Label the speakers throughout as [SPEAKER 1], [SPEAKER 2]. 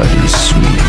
[SPEAKER 1] bloody sweet.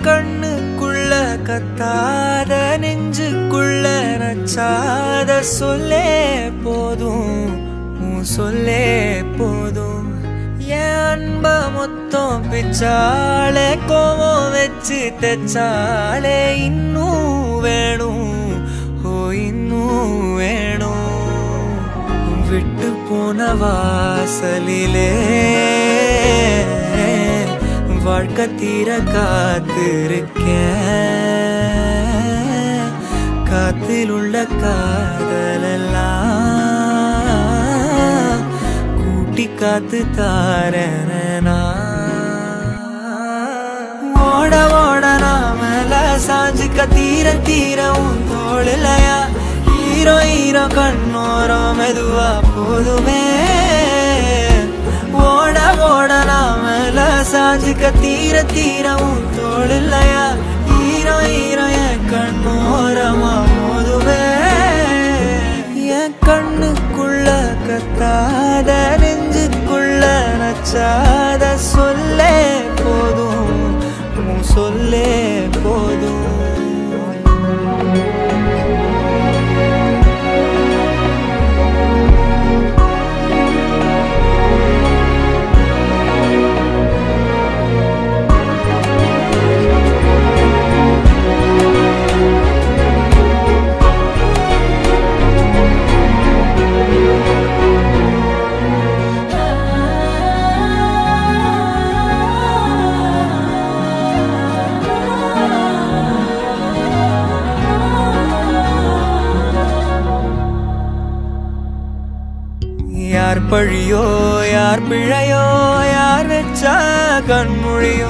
[SPEAKER 2] கண்ணுக்குள்ள கத்தாத நெஞ்சுக்குள்ள நச்சாத சொல்லே போதும் சொல்லே போதும் என் அன்ப மொத்தம் பிச்சாலே கோவம் வச்சு தெச்சாலே இன்னும் வேணும் இன்னும் வேணும் விட்டு போன வாசலிலே வாழ்க்கை தீர காத்திருக்கேன் காத்தில் உள்ள காதலெல்லாம் கூட்டி காத்து தாரனா ஓட ஓட நாமல சாஞ்சிக்க தீர தீர உன் தோளிலையா ஹீரோ ஹீரோ கண்ணோரம் மெதுவா போதுமே ஓட ஓட நாமல சாஞ்சிக்க தீர தீர உன் தோளிலையா ஹீரோ ஹீரோ என் கண்ணோரமா போதுமே என் கண்ணுக்குள்ள கத்தாத நெஞ்சுக்குள்ள நச்சாத சொல்லே போதும் சொல்லே போதும் யார் பழியோ யார் பிழையோ யார் வெச்சா கண்மொழியோ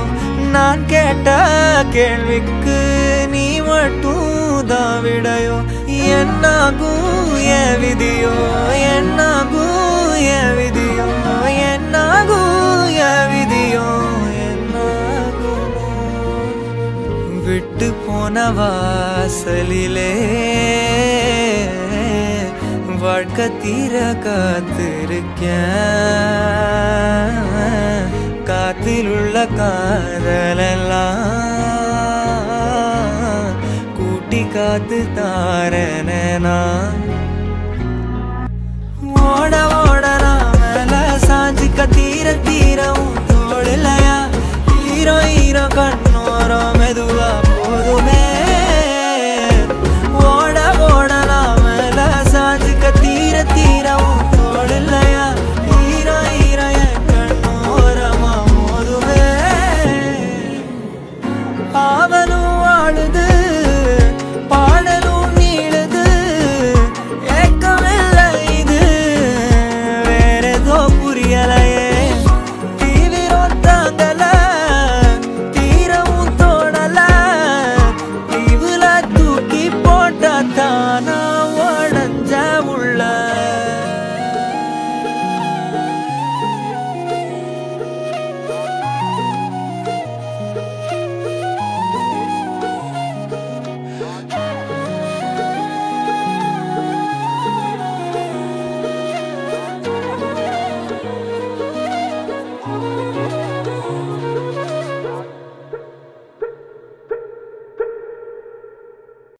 [SPEAKER 2] நான் கேட்ட கேள்விக்கு நீ மட்டும் தான் விடையோ என்னாகும் என் விதியோ என்னாகும் என் விதியோ என்னாகும் என் விதியோ என்னாகும் விட்டு போன வாசலிலே வாழ்க்கை தீர காத்திருக்கேன் காத்தில் உள்ள காதலெல்லாம் கூட்டி காத்து தாரனா